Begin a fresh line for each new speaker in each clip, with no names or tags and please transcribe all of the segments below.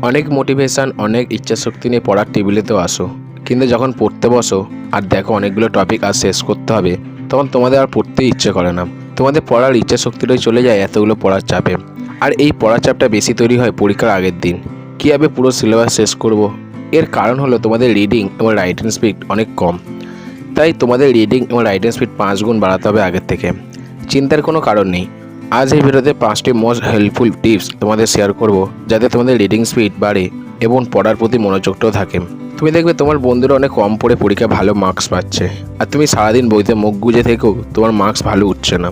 অনেক মোটিভেশন, অনেক ইচ্ছাশক্তি নিয়ে পড়ার টেবিলেতেও আসো, কিন্তু যখন পড়তে বসো আর দেখো অনেকগুলো টপিক আর শেষ করতে হবে, তখন তোমাদের আর পড়তেই ইচ্ছে করে না। তোমাদের পড়ার ইচ্ছাশক্তিটাই চলে যায় এতগুলো পড়ার চাপে। আর এই পড়ার চাপটা বেশি তৈরি হয় পরীক্ষার আগের দিন। কীভাবে পুরো সিলেবাস শেষ করব? এর কারণ হলো তোমাদের রিডিং এবং রাইটিং স্পিড অনেক কম। তাই তোমাদের রিডিং এবং রাইটিং স্পিড 5 গুণ বাড়াতে হবে আগের থেকে। চিন্তার কোনো কারণ নেই। আজ এই ভিডিওতে 5টি মোস্ট হেল্পফুল টিপস তোমাদের শেয়ার করব, যাতে তোমাদের রিডিং স্পিড বাড়ে এবং পড়ার প্রতি মনোযোগটাও থাকে। তুমি দেখবে তোমার বন্ধুরা অনেক কম পড়ে পরীক্ষায় ভালো মার্কস পাচ্ছে, আর তুমি সারাদিন বইতে মুখ গুজে থেকেও তোমার মার্কস ভালো উঠছে না।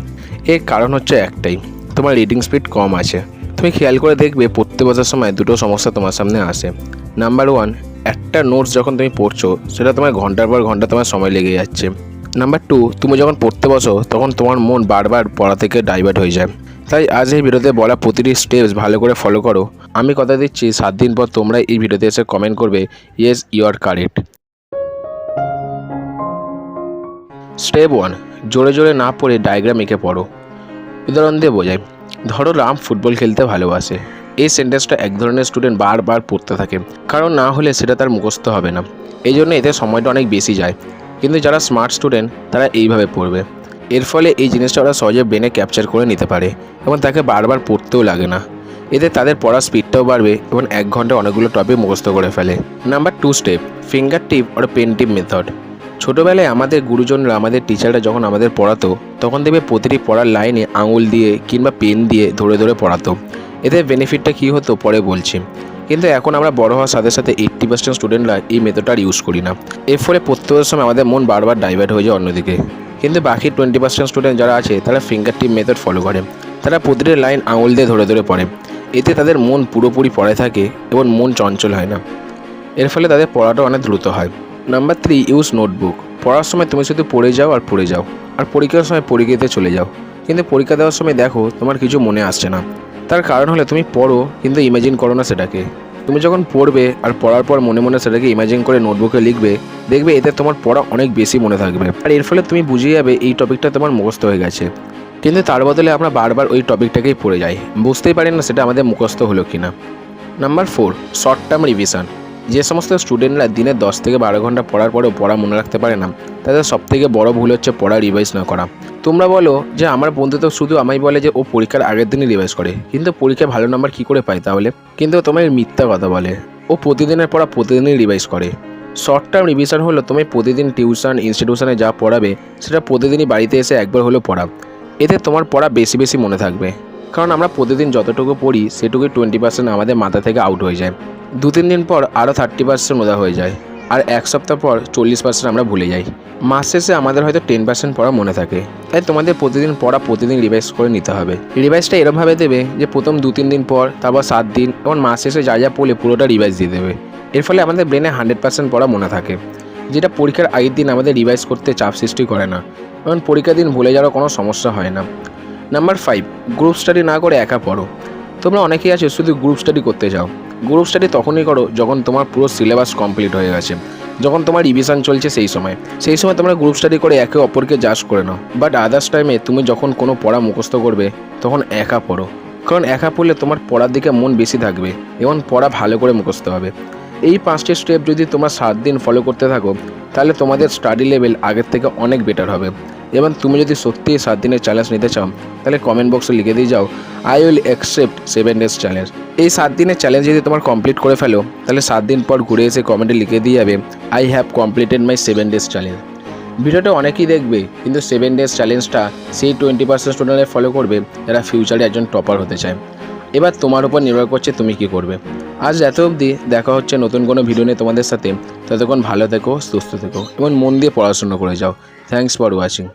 এর কারণ হচ্ছে একটাই, তোমার রিডিং স্পিড কম আছে। তুমি খেয়াল করে দেখবে পড়তে বসার সময় দুটো সমস্যা তোমার সামনে আসে। নাম্বার 1, একটা নোটস যখন তুমি পড়ছো সেটা তোমার ঘন্টার পর ঘন্টা তোমার সময় লেগে যাচ্ছে। নাম্বার 2, তুমি যখন পড়তে বসো তখন তোমার মন বারবার পড়া থেকে ডাইভার্ট হয়ে যায়। তাই আজ এই ভিডিওতে বলা প্রতিটি স্টেপস ভালো করে ফলো করো। আমি কথা দিচ্ছি 7 দিন পর তোমরা এই ভিডিওতে এসে কমেন্ট করবে, yes you are correct. Step 1, জোরে জোরে না পড়ে ডায়াগ্রাম এঁকে পড়ো। উদাহরণ দিয়ে বোঝাই। ধরো রাম ফুটবল খেলতে ভালোবাসে। এই সেন্টেন্সটা এক ধরনের স্টুডেন্ট বারবার পড়তে থাকে, কারণ না হলে সেটা তার মুখস্থ হবে না। এই জন্য এতে সময়টা অনেক বেশি যায়। কিন্তু যারা স্মার্ট স্টুডেন্ট তারা এইভাবে পড়বে। এর ফলে এই জিনিসটা ওরা সহজে ব্রেনে ক্যাপচার করে নিতে পারে এবং তাকে বারবার পড়তেও লাগে না। এতে তাদের পড়ার স্পিডটাও বাড়বে এবং 1 ঘন্টায় অনেকগুলো টপিক মুখস্থ করে ফেলে। নাম্বার 2 স্টেপ, ফিঙ্গার টিপ আর পেন টিপ মেথড। ছোটোবেলায় আমাদের গুরুজনরা, আমাদের টিচাররা যখন আমাদের পড়াতো, তখন দেখবে প্রতিটি পড়ার লাইনে আঙুল দিয়ে কিংবা পেন দিয়ে ধরে ধরে পড়াতো। এতে বেনিফিটটা কী হতো পরে বলছি। কিন্তু এখন আমরা বড় হওয়ার সাথে সাথে 80% স্টুডেন্টরা এই মেথডটা আর ইউজ করি না। এর ফলে পড়তে বসার সময় আমাদের মন বারবার ডাইভার্ট হয়ে যায় অন্যদিকে। কিন্তু বাকি 20% স্টুডেন্ট যারা আছে তারা ফিঙ্গার টিপ মেথড ফলো করে। তারা প্রতিটি লাইন আঙুল দিয়ে ধরে ধরে পড়ে। এতে তাদের মন পুরোপুরি পড়ে থাকে এবং মন চঞ্চল হয় না। এর ফলে তাদের পড়াটা অনেক দ্রুত হয়। Number 3, use notebook. পড়ার সময় তুমি শুধু পড়ে যাও আর পড়ে যাও, আর পরীক্ষার সময় পরীক্ষাতে চলে যাও। কিন্তু পরীক্ষা দেওয়ার সময় দেখো তোমার কিছু মনে আসছে না। তার কারণ হলো তুমি পড়ো কিন্তু ইমাজিন করো না সেটাকে। তুমি যখন পড়বে আর পড়ার পর মনে মনে সেটাকে ইমাজিন করে নোটবুকে লিখবে, দেখবে এতে তোমার পড়া অনেক বেশি মনে থাকবে। আর এর ফলে তুমি বুঝে যাবে এই টপিকটা তোমার মুখস্থ হয়ে গেছে। কিন্তু তার বদলে আমরা বারবার ওই টপিকটাকেই পড়ে যাই, বুঝতেই পারি না সেটা আমাদের মুখস্থ হলো কিনা। Number 4, short term revision. যে সমস্ত স্টুডেন্টরা দিনে 10 থেকে 12 ঘন্টা পড়ার পরেও পড়া মনে রাখতে পারে না, তাদের সবথেকে বড় ভুল হচ্ছে পড়া রিভাইজ না করা। তোমরা বলো যে আমার বন্ধু তো শুধু আমায় বলে যে ও পরীক্ষার আগের দিনই রিভাইজ করে, কিন্তু পরীক্ষায় ভালো নাম্বার কী করে পায় তাহলে? কিন্তু তোমার মিথ্যা কথা বলে। ও প্রতিদিনের পড়া প্রতিদিনই রিভাইজ করে। শর্ট টার্ম রিভিশন হলো তুমি প্রতিদিন টিউশন, ইনস্টিটিউশনে যা পড়াবে সেটা প্রতিদিনই বাড়িতে এসে একবার হলেও পড়া। এতে তোমার পড়া বেশি বেশি মনে থাকবে। কারণ আমরা প্রতিদিন যতটুকু পড়ি সেটুকুই 20% আমাদের মাথা থেকে আউট হয়ে যায়। 2-3 দিন পর আরও 30% মজা হয়ে যায়, আর 1 সপ্তাহ পর 40% আমরা ভুলে যাই। মাস শেষে আমাদের হয়তো 10% পড়া মনে থাকে। তাই তোমাদের প্রতিদিন পড়া প্রতিদিন রিভাইজ করে নিতে হবে। রিভাইজটা এরমভাবে দেবে যে প্রথম 2-3 দিন পর, তারপর 7 দিন, এবং মাস শেষে যা যা পড়লে পুরোটা রিভাইজ দিয়ে দেবে। এর ফলে আমাদের ব্রেনে 100% পড়া মনে থাকে, যেটা পরীক্ষার আগের দিন আমাদের রিভাইজ করতে চাপ সৃষ্টি করে না, এবং পরীক্ষার দিন ভুলে যাওয়ার কোনো সমস্যা হয় না। নাম্বার 5, গ্রুপ স্টাডি না করে একা পড়ো। তোমরা অনেকেই আছো শুধু গ্রুপ স্টাডি করতে যাও। গ্রুপ স্টাডি তখনই করো যখন তোমার পুরো সিলেবাস কমপ্লিট হয়ে গেছে, যখন তোমার রিভিশন চলছে সেই সময় তোমরা গ্রুপ স্টাডি করে একে অপরকে জাজ করে নাও। বাট আদার্স টাইমে তুমি যখন কোনো পড়া মুখস্থ করবে তখন একা পড়ো, কারণ একা পড়লে তোমার পড়ার দিকে মন বেশি থাকবে এবং পড়া ভালো করে মুখস্থ হবে। এই 5টি স্টেপ যদি তোমরা 7 দিন ফলো করতে থাকো, তাহলে তোমাদের স্টাডি লেভেল আগের থেকে অনেক বেটার হবে। এবং তুমি যদি সত্যিই 7 দিনের চ্যালেঞ্জ নিতে চাও, তাহলে কমেন্ট বক্সে লিখে দিয়ে যাও, I will accept 7 days challenge. এই 7 দিনের চ্যালেঞ্জ যদি তোমার কমপ্লিট করে ফেলো, তাহলে 7 দিন পর ঘুরে এসে কমেন্টে লিখে দিয়ে যাবে, I have completed my 7 days challenge. ভিডিওটা অনেকেই দেখবে, কিন্তু 7 days চ্যালেঞ্জটা সেই 20% স্টুডেন্টরা ফলো করবে যারা ফিউচারে একজন টপার হতে চায়। এবার তোমার উপর নির্ভর করছে তুমি কি করবে। আজ এত অবধি, দেখা হচ্ছে নতুন কোনো ভিডিও নিয়ে তোমাদের সাথে। ততক্ষণ ভালো থেকো, সুস্থ থেকো এবং মন দিয়ে পড়াশোনা করে যাও। Thanks for watching.